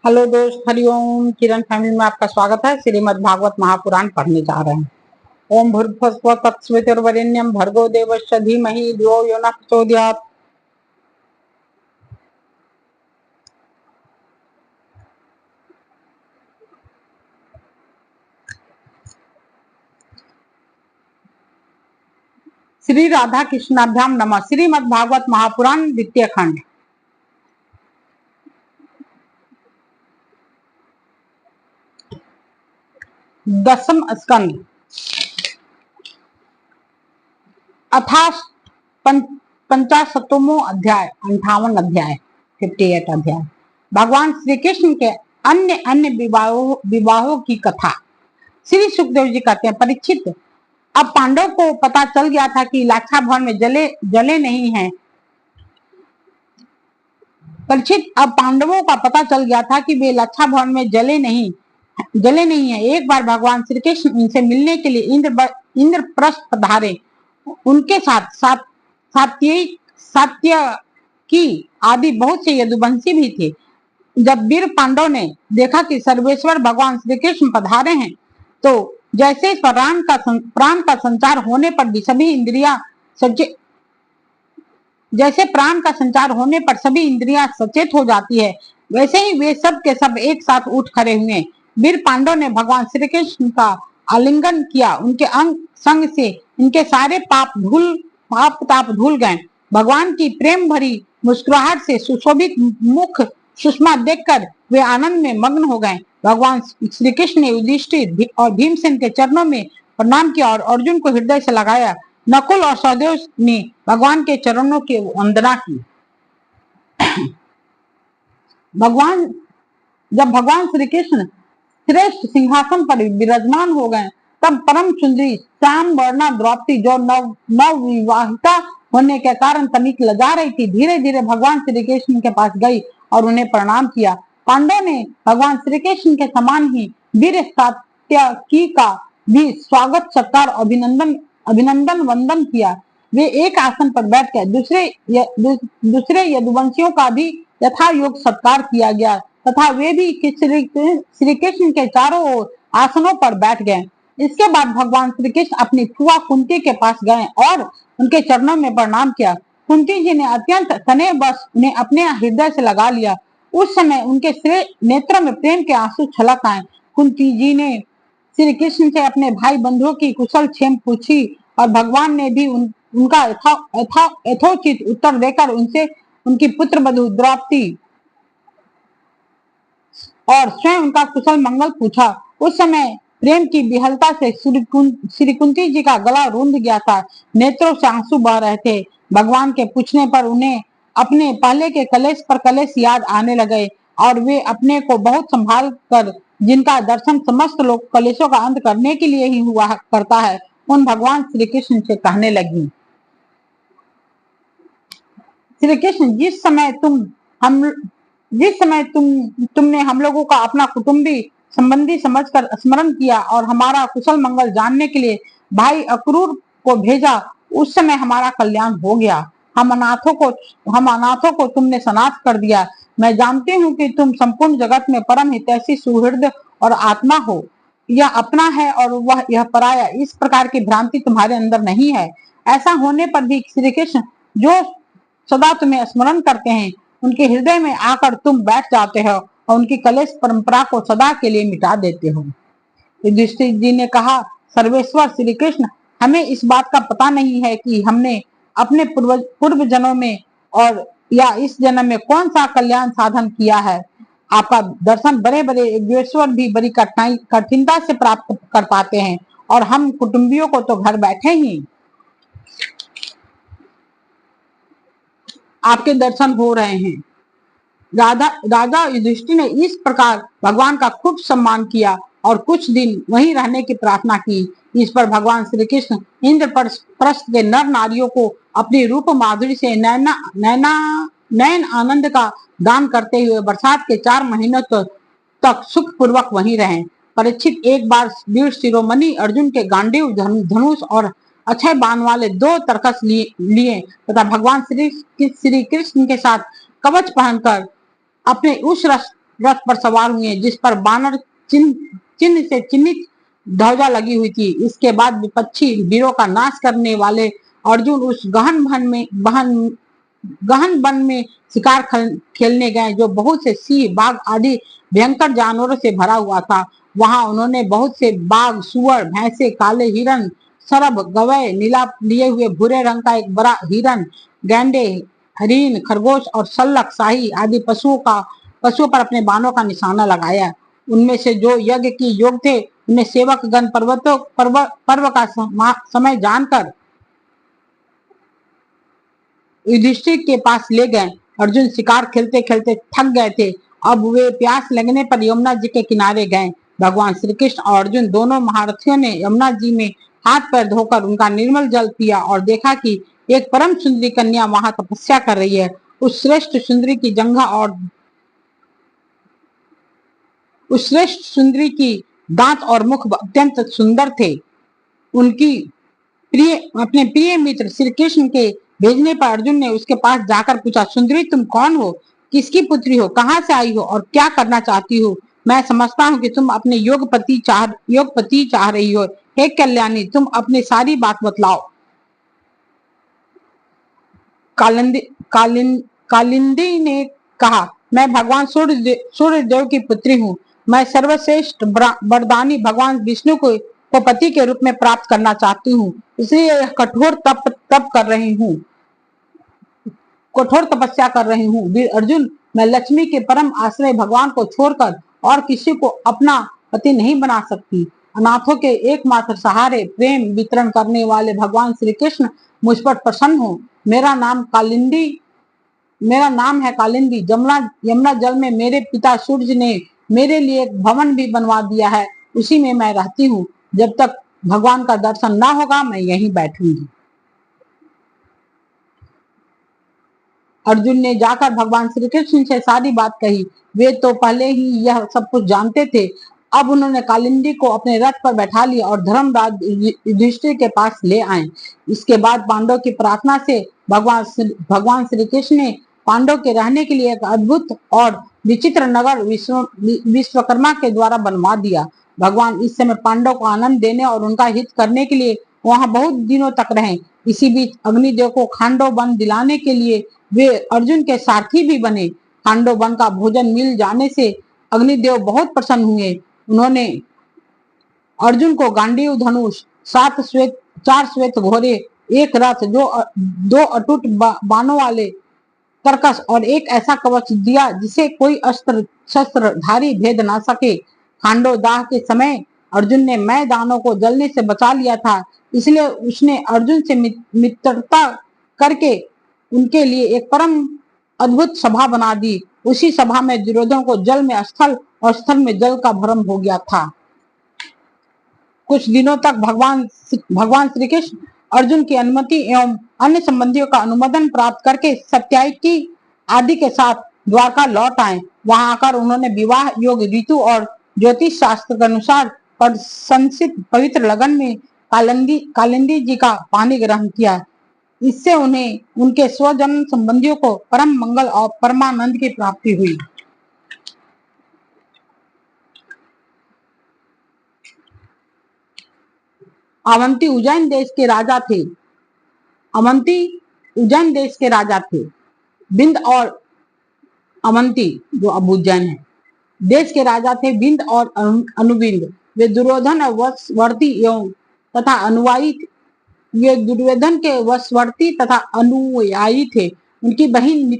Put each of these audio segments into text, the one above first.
Hello दोस्त, हरिओम। किरण family में आपका स्वागत है। श्रीमद् भागवत महापुराण पढ़ने जा रहे हैं। ओम भूर्भुवस्सुः तत्सवितुर्वरेण्यं भर्गो देवस्य धीमहि धियो यो नः प्रचोदयात्। श्री राधा कृष्णाभ्याम नमः। श्रीमद् भागवत महापुराण द्वितीय खंड। दसम स्कंद अथा 55वां अध्याय, 58 अध्याय, 58 अध्याय। भगवान श्री कृष्ण के अन्य अन्य विवाहों की कथा। श्री सुखदेव जी कहते हैं, परीक्षित, अब पांडव को पता चल गया था कि लाक्षा भवन में जले नहीं हैं। परीक्षित, अब पांडवों का पता चल गया था कि वे लाक्षा भवन में जले नहीं है। एक बार भगवान श्री कृष्ण उनसे मिलने के लिए इंद्रप्रस्थ पधारे। उनके साथ सात्यकी आदि बहुत से यदुवंशी भी थे। जब वीर पांडव ने देखा कि सर्वेश्वर भगवान श्री कृष्ण पधारे हैं, तो जैसे प्राण का संचार होने पर भी सभी इंद्रियां सचेत हो जाती है, वैसे ही वे सब के सब एक साथ उठ खड़े हुए। वीर पांडव ने भगवान श्री कृष्ण का आलिंगन किया। उनके अंग संग से इनके सारे पाप धुल गए। भगवान की प्रेम भरी मुस्कुराहट से सुशोभित मुख सुषमा देखकर वे आनंद में मग्न हो गए। भगवान श्री कृष्ण ने युधिष्ठिर और भीमसेन के चरणों में प्रणाम किया और अर्जुन को हृदय से लगाया। नकुल और सहदेव ने भगवान के चरणों की वंदना की। जब भगवान श्री कृष्ण श्रेष्ठ सिंहासन पर विराजमान हो गए, तब परम सुंदरी श्याम वर्णा द्रौपदी, जो नव विवाहिता होने के कारण तनिक लजा रही थी, धीरे धीरे भगवान श्री कृष्ण के पास गई और उन्हें प्रणाम किया। पांडव ने भगवान श्री कृष्ण के समान ही वीर सात्यकी का भी स्वागत सत्कार अभिनंदन वंदन किया। वे एक आसन पर बैठ गए। दूसरे यदुवंशियों का भी यथा योग सत्कार किया गया तथा वे भी श्री कृष्ण के चारों ओर आसनों पर बैठ गए। इसके बाद भगवान श्री कृष्ण अपनी फुआ कुंती के पास गए और उनके चरणों में प्रणाम किया। कुंती जी ने अत्यंत स्नेह बस उन्हें अपने हृदय से लगा लिया। उस समय उनके नेत्रों में प्रेम के आंसू छलक आए। कुंती जी ने श्री कृष्ण से अपने भाई बंधुओं की कुशल क्षेम पूछी और भगवान ने भी उनका यथोचित उत्तर देकर उनसे उनकी पुत्र वधू द्रौपदी और स्वयं उनका कुशल मंगल पूछा। उस समय प्रेम की विहलता से श्री कुंती जी का गला रूंध गया था। नेत्रों से आंसू बह रहे थे। भगवान के पूछने पर उन्हें अपने पहले के कलेश पर कलेश याद आने लगे और वे अपने को बहुत संभाल कर, जिनका दर्शन समस्त लोग कलेशों का अंत करने के लिए ही हुआ करता है, उन भगवान श्री कृष्ण से कहने लगी, श्री कृष्ण, जिस समय तुमने हम लोगों का अपना कुटुंबी संबंधी समझकर स्मरण किया और हमारा कुशल मंगल जानने के लिए भाई अक्रूर को भेजा, उस समय हमारा कल्याण हो गया। हम अनाथों को तुमने सनाथ कर दिया। मैं जानती हूँ कि तुम संपूर्ण जगत में परम हितैषी सुहृद और आत्मा हो। यह अपना है और वह यह पराया, इस प्रकार की भ्रांति तुम्हारे अंदर नहीं है। ऐसा होने पर भी श्री कृष्ण, जो सदा तुम्हें स्मरण करते हैं, उनके हृदय में आकर तुम बैठ जाते हो और उनकी कलेश परंपरा को सदा के लिए मिटा देते हो। युधिष्ठिर जी ने कहा, सर्वेश्वर श्री कृष्ण, हमें इस बात का पता नहीं है कि हमने अपने पूर्व जन्मों में और या इस जन्म में कौन सा कल्याण साधन किया है। आपका दर्शन बड़े बड़े योगेश्वर भी बड़ी कठिनता से प्राप्त कर पाते हैं और हम कुटुंबियों को तो घर बैठे ही आपके दर्शन हो रहे हैं। राजा युधिष्ठिर ने इस प्रकार भगवान का खूब सम्मान किया और कुछ दिन वहीं रहने की प्रार्थना की। इस पर भगवान श्री कृष्ण इंद्रप्रस्थ के नर नारियों को अपनी रूप माधुरी से नयन आनंद का दान करते हुए बरसात के 4 महीनों तक सुख पूर्वक वहीं रहे। परीक्षित, एक बार वीर शिरोमणि अर्जुन के गांडीव, धनुष और अक्षय बाण वाले 2 तरकस लिए तथा भगवान श्री कृष्ण के साथ कवच पहनकर अपने उस रथ पर सवार हुए जिस पर बानर चिन्ह चिन्ह से चिन्हित ध्वजा लगी हुई थी। इसके बाद विपक्षी वीरों का नाश करने वाले अर्जुन उस गहन वन में शिकार खेलने गए जो बहुत से सिंह बाघ आदि भयंकर जानवरों से भरा हुआ था। वहां उन्होंने बहुत से बाघ, सुअर, भैंसे, काले हिरन, सरब, गवय, नीला लिए हुए भूरे रंग का एक बड़ा हिरन, गैंडे, हरिन, खरगोश और सल्लक शाही आदि पशुओं पर अपने बाणों का निशाना लगाया। उनमें से जो यज्ञ की योग थे उन्हें सेवक गण पर्व का समय जानकर युधिष्ठिर के पास ले गए। अर्जुन शिकार खेलते खेलते थक गए थे। अब वे प्यास लगने पर यमुना जी के किनारे गए। भगवान श्री कृष्ण और अर्जुन दोनों महारथियों ने यमुना जी में हाथ पैर धोकर उनका निर्मल जल पिया और देखा कि एक परम सुंदरी कन्या वहां तपस्या कर रही है। उस श्रेष्ठ सुंदरी की दांत और मुख अत्यंत सुंदर थे। उनकी अपने प्रिय मित्र श्री कृष्ण के भेजने पर अर्जुन ने उसके पास जाकर पूछा, सुंदरी तुम कौन हो, किसकी पुत्री हो, कहाँ से आई हो और क्या करना चाहती हो? मैं समझता हूँ कि तुम अपने योगपति चाह रही हो। हे कल्याणी, तुम अपनी सारी बात बतलाओ। कालिंदी ने कहा, मैं भगवान सूर्य देव की पुत्री हूँ। मैं सर्वश्रेष्ठ वरदानी भगवान विष्णु को पति के रूप में प्राप्त करना चाहती हूँ, इसलिए यह कठोर तपस्या कर रही हूँ। वीर अर्जुन, मैं लक्ष्मी के परम आश्रय भगवान को छोड़कर और किसी को अपना पति नहीं बना सकती। अनाथों के एकमात्र सहारे प्रेम वितरण करने वाले भगवान श्री कृष्ण मुझ पर प्रसन्न हो। मेरा नाम है कालिंदी। यमुना जल में मेरे पिता सूर्य ने मेरे लिए एक भवन भी बनवा दिया है, उसी में मैं रहती हूँ। जब तक भगवान का दर्शन ना होगा मैं यहीं बैठूंगी। अर्जुन ने जाकर भगवान श्री कृष्ण से सारी बात कही। वे तो पहले ही यह सब कुछ जानते थे। अब उन्होंने कालिंदी को अपने रथ पर बैठा लिया और धर्मराज युधिष्ठिर के पास ले आए। इसके बाद पांडव की प्रार्थना से भगवान श्री कृष्ण ने पांडव के रहने के लिए एक अद्भुत और विचित्र नगर विश्वकर्मा के द्वारा बनवा दिया। भगवान इस समय पांडव को आनंद देने और उनका हित करने के लिए वहां बहुत दिनों तक रहे। इसी बीच अग्निदेव को खांडव वन दिलाने के लिए वे अर्जुन के सारथी भी बने। खांडव वन का भोजन मिल जाने से अग्निदेव बहुत प्रसन्न हुए। उन्होंने अर्जुन को गांडीव धनुष, 4 श्वेत घोड़े, एक रथ, दो अटूट बाणों वाले तरकस और एक ऐसा कवच दिया जिसे कोई अस्त्र शस्त्रधारी भेद ना सके। खांडव दाह के समय अर्जुन ने मैदानों को जलने से बचा लिया था, इसलिए उसने अर्जुन से मित्रता करके उनके लिए एक परम अद्भुत सभा बना दी। उसी सभा में दुर्योधन को जल में स्थल और स्थल में जल का भ्रम हो गया था। कुछ दिनों तक भगवान श्री कृष्ण अर्जुन की अनुमति एवं अन्य संबंधियों का अनुमोदन प्राप्त करके सत्यायिकी आदि के साथ द्वारका लौट आए। वहां आकर उन्होंने विवाह योग, ऋतु और ज्योतिष शास्त्र के अनुसार प्रशंसित पवित्र लगन में कालिंदी जी का पानी ग्रहण किया। इससे उन्हें उनके स्वजन संबंधियों को परम मंगल और परमानंद की प्राप्ति हुई। अवंती उज्जैन देश के राजा थे। बिंद और अवंती जो अब उज्जैन है देश के राजा थे। बिंद और अनुबिंद वे दुर्योधन वशवर्ती एवं तथा अनुयायी वे दुर्योधन के वशवर्ती तथा अनुयायी थे। उनकी बहन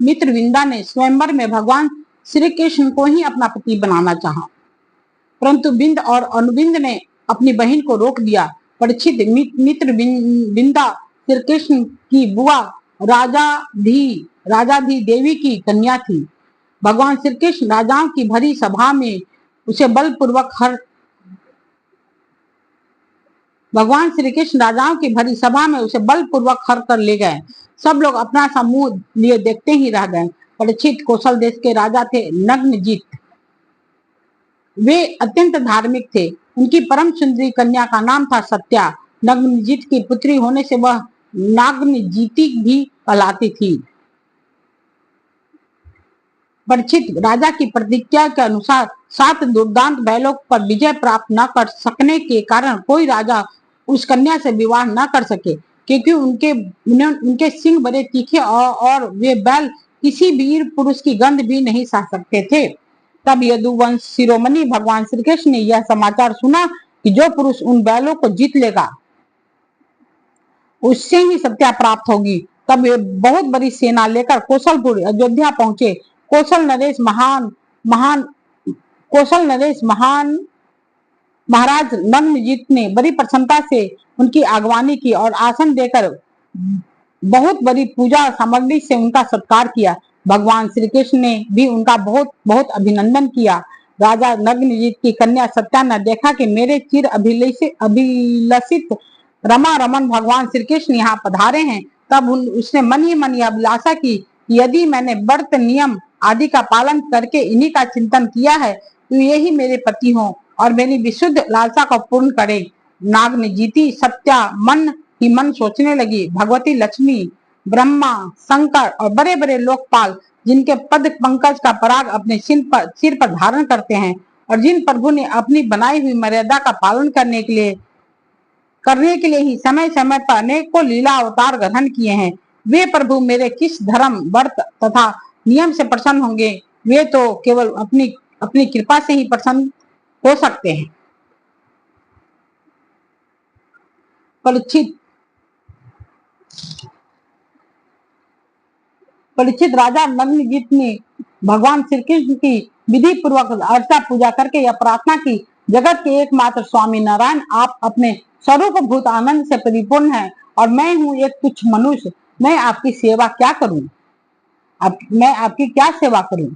मित्रविंदा ने स्वयंवर में भगवान श्री कृष्ण को ही अपना पति बनाना चाहा, परंतु बिंद और अनुबिंद ने अपनी बहन को रोक दिया। परीक्षित मित्रविंदा श्री कृष्ण की बुआ राजाधी देवी की कन्या थी। भगवान श्री कृष्ण राजाओं की भरी सभा में उसे बलपूर्वक हर कर ले गए। सब लोग अपना सा मुंह लिए देखते ही रह गए। परीक्षित कौशल देश के राजा थे। नग्नजित वे अत्यंत धार्मिक थे। उनकी परम सुंदरी कन्या का नाम था सत्या। नग्नजित की पुत्री होने से वह नाग्नजिती भी कहलाती थी। परीक्षित राजा की प्रतिज्ञा के अनुसार 7 दुर्दांत बैलों पर विजय प्राप्त न कर सकने के कारण कोई राजा उस कन्या से विवाह न कर सके, क्योंकि उनके सिंह बड़े तीखे और वे बैल किसी वीर पुरुष की गंध भी नहीं सह सकते थे। तब यदुवंश शिरोमणि भगवान श्री कृष्ण ने यह समाचार सुना कि जो पुरुष उन बैलों को जीत लेगा उससे ही सत्या प्राप्त होगी। तब वे बहुत बड़ी सेना लेकर कौशलपुर अयोध्या पहुंचे। कौशल नरेश महान महाराज नग्नजीत ने बड़ी प्रसन्नता से उनकी आगवानी की और आसन देकर बहुत बड़ी पूजा सामग्री से उनका सत्कार किया। भगवान श्री कृष्ण ने भी उनका बहुत बहुत अभिनंदन किया। राजा नग्नजीत की कन्या सत्या ने देखा कि मेरे चिर अभिलषित रमा रमन भगवान श्री कृष्ण यहाँ पधारे हैं। तब उसने मन ही मन यह अभिलाषा की, यदि मैंने व्रत नियम आदि का पालन करके इन्हीं का चिंतन किया है तो यही मेरे पति हों और मेरी विशुद्ध लालसा को पूर्ण करे। नाग ने जीती सत्या मन ही मन सोचने लगी, भगवती लक्ष्मी, ब्रह्मा, शंकर और बड़े बड़े लोकपाल जिनके पद पंकज का पराग अपने सिर पर धारण करते हैं और जिन प्रभु ने अपनी बनाई हुई मर्यादा का पालन करने के लिए ही समय समय पर अनेकों लीला अवतार ग्रहण किए हैं, वे प्रभु मेरे किस धर्म व्रत तथा नियम से प्रसन्न होंगे? वे तो केवल अपनी कृपा से ही प्रसन्न हो सकते हैं। परीक्षित राजा नग्नजीत ने भगवान श्री कृष्ण की विधि पूर्वक अर्चा पूजा करके यह प्रार्थना की, जगत के एकमात्र स्वामी नारायण, आप अपने स्वरूप भूत आनंद से परिपूर्ण हैं और मैं हूँ एक तुच्छ मनुष्य, मैं आपकी सेवा क्या करूं? मैं आपकी क्या सेवा करूं?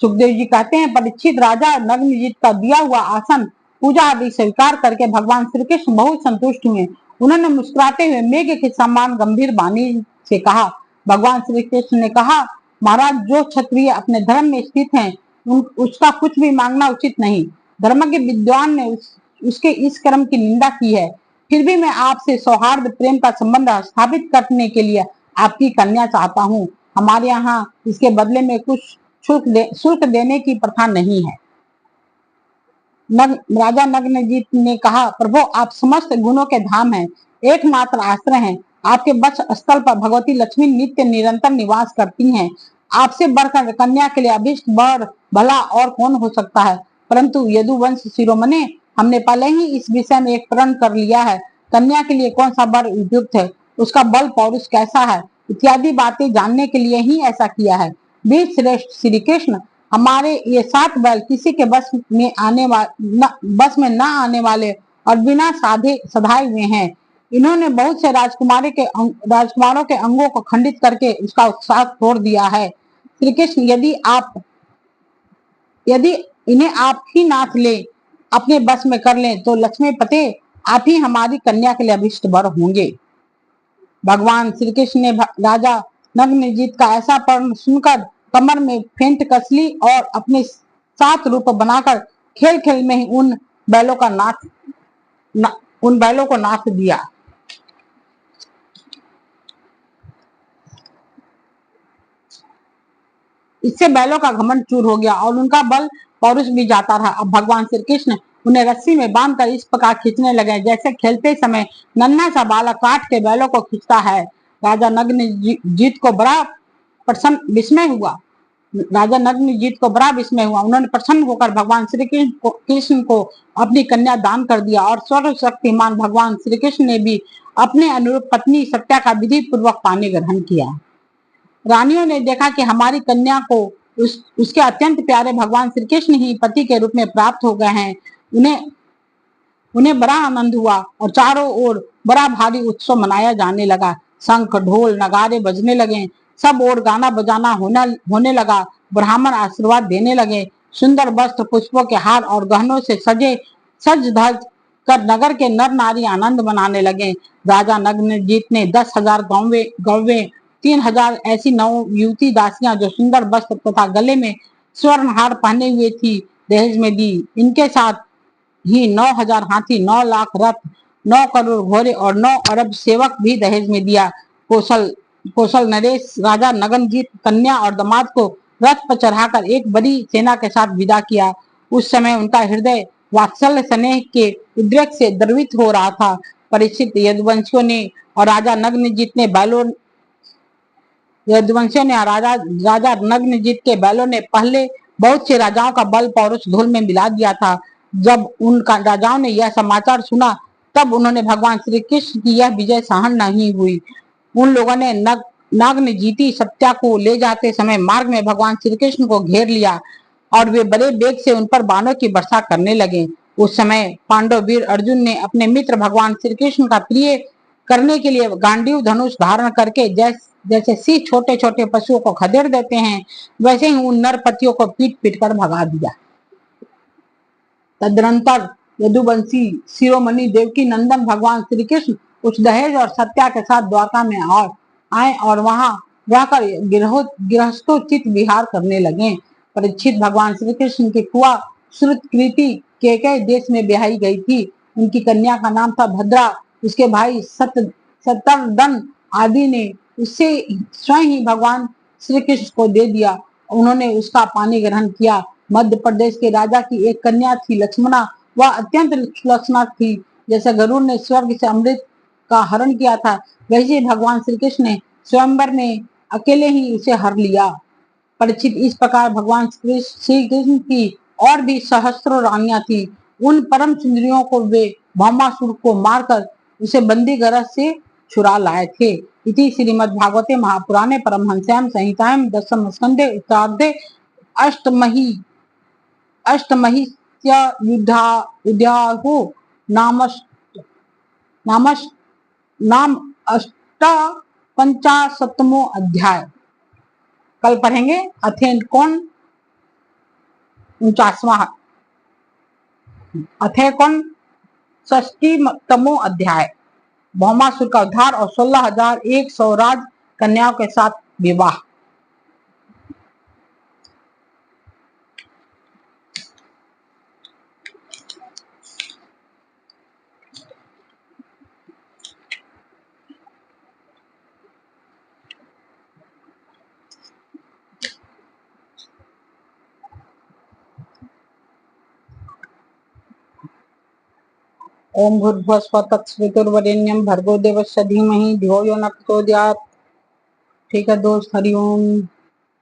सुखदेव जी कहते हैं, परीक्षित राजा नग्नजीत का दिया हुआ आसन पूजा आदि स्वीकार करके भगवान श्री कृष्ण बहुत संतुष्ट हुए। उन्होंने मुस्कुराते हुए मेघ के समान गंभीर वाणी से कहा, भगवान श्री कृष्ण ने कहा, महाराज, जो क्षत्रिय अपने धर्म में स्थित हैं उसका कुछ भी मांगना उचित नहीं। धर्म के विद्वान ने उसके इस कर्म की निंदा की है, फिर भी मैं आपसे सौहार्द प्रेम का संबंध स्थापित करने के लिए आपकी कन्या चाहता हूँ। हमारे यहाँ इसके बदले में कुछ शुल्क देने की प्रथा नहीं है। राजा नग्नजीत ने कहा, प्रभु, आप समस्त गुणों के धाम हैं, एकमात्र आश्रय हैं। आपके वक्ष स्थल पर भगवती लक्ष्मी नित्य निरंतर निवास करती हैं। आपसे बढ़कर कन्या के लिए अभिष्ट वर भला और कौन हो सकता है? परंतु यदुवंश शिरोमणि, हमने पहले ही इस विषय में एक प्रण कर लिया है। कन्या के लिए कौन सा वर उपयुक्त है, उसका बल पौरुष कैसा है, इत्यादि बातें जानने के लिए ही ऐसा किया है। वीर श्रेष्ठ श्री कृष्ण, हमारे ये 7 बैल किसी के बस में न आने वाले और बिना सधाए हुए हैं। इन्होंने बहुत से राजकुमारों के अंगों को खंडित करके उसका उत्साह तोड़ दिया है। श्री कृष्ण, यदि इन्हें आप ही नाथ ले अपने बस में कर लें तो लक्ष्मी पते आप ही हमारी कन्या के लिए अभिष्ट वर होंगे। भगवान श्री कृष्ण ने राजा नग्नजीत का ऐसा प्रण सुनकर कमर में फेंट कस ली और अपने 7 रूप बनाकर खेल खेल में ही उन बैलों को नाथ दिया। इससे बैलों का घमंड चूर हो गया और उनका बल पौरुष भी जाता रहा। अब भगवान श्री कृष्ण उन्हें रस्सी में बांधकर इस प्रकार खींचने लगे जैसे खेलते समय नन्हा सा बालक काट के बैलों को खींचता है। राजा नग्नजीत को बड़ा विस्मय हुआ। उन्होंने प्रसन्न होकर भगवान श्री कृष्ण को अपनी कन्या दान कर दिया और सर्वशक्तिमान भगवान श्री कृष्ण ने भी अपने अनुरूप पत्नी सत्या का विधि पूर्वक पानी ग्रहण किया। रानियों ने देखा कि हमारी कन्या को उसके अत्यंत प्यारे भगवान श्री कृष्ण ही पति के रूप में प्राप्त हो गए हैं। उन्हें बड़ा आनंद हुआ और चारों ओर बड़ा भारी उत्सव मनाया जाने लगा। शंख ढोल नगारे बजने लगे, सब ओर गाना बजाना होने लगा। ब्राह्मण आशीर्वाद देने लगे। सुंदर वस्त्र, पुष्पों के हार और गहनों से सज धज कर नगर के नर नारी आनंद मनाने लगे। राजा नग्नजीत ने 10,000 गौवे 3,000 ऐसी नौ युवती दासियां जो सुंदर वस्त्र तथा गले में स्वर्ण हार पहने हुए थी दहेज में दी। इनके साथ ही 9,000 हाथी, 9 लाख रथ, 9 करोड़ घोड़े और 9 अरब सेवक भी दहेज में दिया। कौशल नरेश राजा नग्नजीत कन्या और दामाद को रथ पर चढ़ाकर एक बड़ी सेना के साथ विदा किया। उस समय उनका हृदय वात्सल्य स्नेह के उद्रेक से द्रवित हो रहा था। परीक्षित यदुवंशियों ने और राजा नग्नजित ने बैलों यदुवंशियों ने राजा नग्नजित के बैलों ने पहले बहुत से राजाओं का बल पौरुष धूल में मिला दिया था। जब उन राजाओं ने यह समाचार सुना तब उन्होंने भगवान श्री कृष्ण की यह विजय सहन नहीं हुई। उन लोगों ने नग्नजिती सत्या को ले जाते समय मार्ग में भगवान श्री कृष्ण को घेर लिया और वे बड़े वेग से उन पर बाणों की वर्षा करने लगे। उस समय पांडव वीर अर्जुन ने अपने मित्र भगवान श्री कृष्ण का प्रिय करने के लिए गांडीव धनुष धारण करके जैसे सिंह छोटे छोटे पशुओं को खदेड़ देते हैं, वैसे ही उन नरपतियों को पीट पीट कर भगा दिया। तदनंतर यदुवंशी शिरोमणि देवकी नंदन भगवान श्री कृष्ण उस दहेज और सत्या के साथ द्वारका में आए और वहां रहकर गृहस्थोचित विहार करने लगे। परीक्षित भगवान श्री कृष्ण की फुआ श्रुतकृति के देश में ब्याही गई थी। उनकी कन्या का नाम था भद्रा। उसके भाई शतर्दन आदि ने उससे स्वयं ही भगवान श्री कृष्ण को दे दिया। उन्होंने उसका पानी ग्रहण किया। मध्य प्रदेश के राजा की एक कन्या थी लक्ष्मणा। वह अत्यंत लक्षणा थी। जैसे गरुड़ ने स्वर्ग से अमृत का हरण किया था, वैसे भगवान श्री कृष्ण ने स्वयंवर में अकेले ही उसे हर लिया। परीक्षित, इस प्रकार भगवान श्री कृष्ण की और भी सहस्त्रों रानियां थी। उन परम सुंदरियों को वे भौमासुर को मारकर उसे बंदी गृह से छुड़ा लाए थे। इति श्रीमद्भागवते महापुराणे परमहंस्याम संहितायां दशम स्कंधे उत्तरार्धे अष्टमहिस्य युद्धाहु नाम अष्ट पंचाशतमो अध्याय। कल पढ़ेंगे अथेन कौन 49वां अथेकौन 60तमो अध्याय, भौमासुर का उद्धार और 16,100 राज कन्याओं के साथ विवाह। ओम भूर्भुवस्सुः तत्सवितुर्वरेण्यं भर्गो देवस्य धीमहि धियो यो न प्रचोदयात्। ठीक है दोस्त, हरिओम।